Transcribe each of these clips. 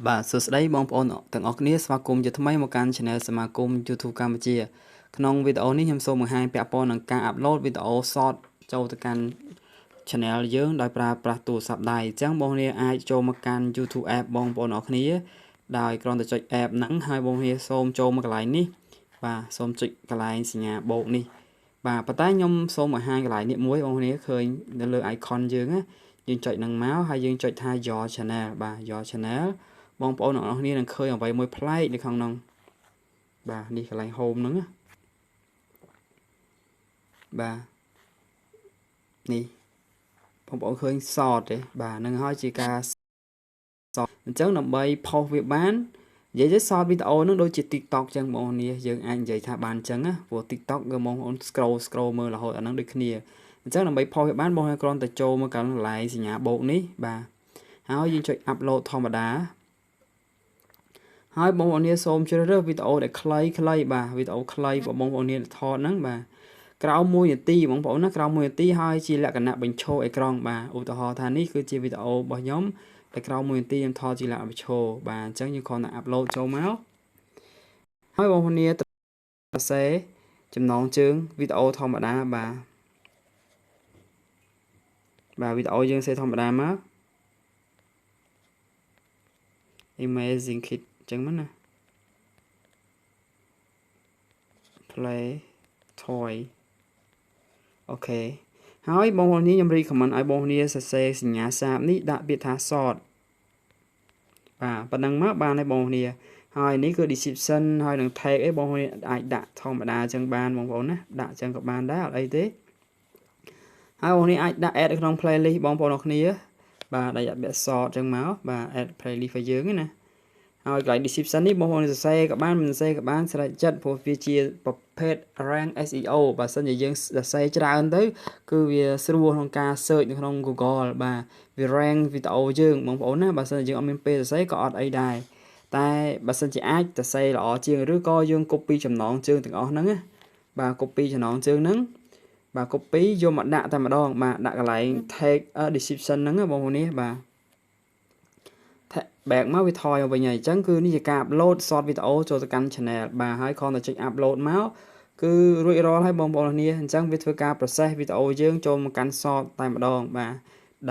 បាទសួស្តីបងប្អូនទាំងអស់គ្នាស្វាគមន៍ជាថ្មីមកកាន់ Channel សមាគម YouTube កម្ពុជាក្នុងវីដេអូនេះខ្ញុំសូមបង្ហាញពាក់ព័ន្ធនឹងការ upload វីដេអូ short ចូលទៅកាន់ Channel យើងដោយប្រើប្រាស់ទូរស័ព្ទដៃអញ្ចឹងបងប្អូនអាចចូលមកកាន់ YouTube app បងប្អូនអរគ្នាដោយគ្រាន់តែចុច app ហ្នឹងហើយបងប្អូនសូមចូលមកកន្លែងនេះបាទសូមចុចកន្លែងសញ្ញាបូកនេះបាទប៉ុន្តែខ្ញុំសូមបង្ហាញកន្លែងនេះមួយបងប្អូនឃើញនៅលើ icon យើងណាយើងចុចនឹងមកហើយយើងចុចថា Your Channel បាទ Your Channel បងប្អូនទាំងអស់គ្នានឹងឃើញអ្វីមួយប្លែកនៅខាងក្នុងបាទនេះកន្លែង home ហ្នឹងបាទនេះបងប្អូនឃើញ short ទេបាទនឹងហើយជាការ short អញ្ចឹងដើម្បី post វាបាននិយាយទៅ short វីដេអូហ្នឹងដូចជា TikTok អញ្ចឹងបងប្អូនយើងអាចនិយាយថាបានអញ្ចឹងណាព្រោះ TikTok គឺបងប្អូន scroll មើលរហូតអាហ្នឹងដូចគ្នាអញ្ចឹងដើម្បី post វាបានបងប្អូនគ្រាន់តែចូលមកកន្លែងសញ្ញាបូកនេះបាទហើយយើងចុច upload ធម្មតាហើយបងប្អូនសូមជ្រើសរើសវីដេអូដែលខ្លីបាទវីដេអូខ្លីរបស់បងប្អូនថតហ្នឹងបាទក្រោម1នាទីបងប្អូនណាក្រោម1នាទីហើយជាលក្ខណៈបញ្ឈរអេក្រង់បាទឧទាហរណ៍ថានេះគឺជាវីដេអូរបស់ខ្ញុំតែក្រោម1នាទីខ្ញុំថតជាលក្ខណៈបញ្ឈរបាទអញ្ចឹងយើងគ្រាន់តែ upload ចូលមកហើយបងប្អូនសរសេរចំណងជើងវីដេអូធម្មតាបាទវីដេអូយើងសេធម្មតាមក Amazing Kid ចឹងមកណា play toy អូខេហើយបងប្អូនខ្ញុំ recommend ឲ្យបងប្អូនសរសេរសញ្ញាសាបនេះដាក់ពាក្យថា short បាទប៉ុណ្ណឹងមកបានហើយបងប្អូនហើយនេះគឺ description ហើយនឹង tag អីបងប្អូនអាចដាក់ធម្មតាចឹងបានបងប្អូនណាដាក់ចឹងក៏បានដែរអត់អីទេហើយបងប្អូនអាចដាក់ add នៅក្នុង playlist បងប្អូនអរគ្នាបាទដាក់ពាក្យ short ចឹងមកបាទ add playlist ឲ្យយើងណាហើយកន្លែង description នេះបងប្អូនសរសេរក៏បានមិនសរសេរក៏បានស្រេចចិត្តព្រោះវាជាប្រភេទ rank SEO បើសិនជាយើងសរសេរច្រើនទៅគឺវាស្រួលក្នុងការ search នៅក្នុង Google បាទវា rank វីដេអូយើងបងប្អូនណាបើសិនជាយើងអត់មានពេលសរសេរក៏អត់អីដែរតែបើសិនជាអាចសរសេរល្អជាងឬក៏យើង copy ចំណងជើងទាំងអស់ហ្នឹងណាបាទ copy ចំណងជើងហ្នឹងបាទ copy យកមកដាក់តែម្ដងបាទដាក់កន្លែង tag description ហ្នឹងបងប្អូនបាទបែកមកវាថយមកវិញហើយអញ្ចឹងគឺនេះជាការ upload short វីដេអូចូលទៅកាន់ channel បាទហើយគ្រាន់តែចុច upload មកគឺរួចរាល់ហើយបងប្អូនគ្នាអញ្ចឹងវាធ្វើការ process វីដេអូយើងចូលមកកាន់ short តែម្ដងបាទ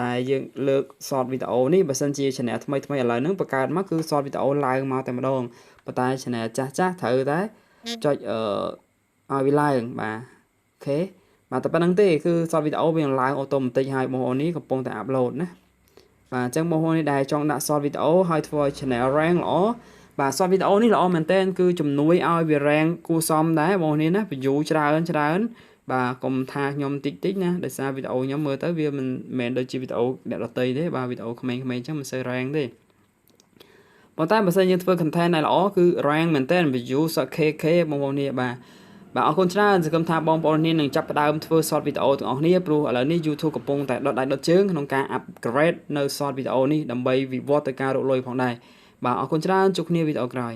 ដែលយើងលើក short វីដេអូនេះបើសិនជា channel ថ្មីឥឡូវហ្នឹងបង្កើតមកគឺ short វីដេអូឡើងមកតែម្ដងប៉ុន្តែ channel ចាស់ត្រូវតែចុចឲ្យវាឡើងបាទអូខេបាទតែប៉ុណ្្នឹងទេគឺ short វីដេអូវាឡើងអូតូម៉ាទិកហើយបងប្អូននេះកំពុងតែ upload ណាបាទអញ្ចឹងបងប្អូនដែលចង់ដាក់ short វីដេអូឲ្យធ្វើឲ្យ channel rank ល្អបាទ short វីដេអូនេះល្អមែនទែនគឺជំនួយឲ្យវា rank គួរសមដែរបងប្អូនណា view ច្រើនបាទកុំថាខ្ញុំតិចណាដោយសារវីដេអូខ្ញុំមើលទៅវាមិនមែនដូចជាវីដេអូអ្នកដទៃទេបាទវីដេអូក្មេងៗអញ្ចឹងមិនសូវ rank ទេប៉ុន្តែបើសិនយើងធ្វើ content ដែលល្អគឺ rank មែនទែន view សក់ KK បងប្អូននេះបាទអរគុណច្រើនសង្ឃឹមថាបងប្អូននឹងចាប់ផ្ដើមធ្វើ short វីដេអូទាំងអស់គ្នាព្រោះឥឡូវនេះ YouTube កំពុងតែដុតដៃដុតជើងក្នុងការ upgrade នៅ short វីដេអូនេះដើម្បីវិវត្តទៅការរកលុយផងដែរបាទអរគុណច្រើនជួបគ្នាវីដេអូក្រោយ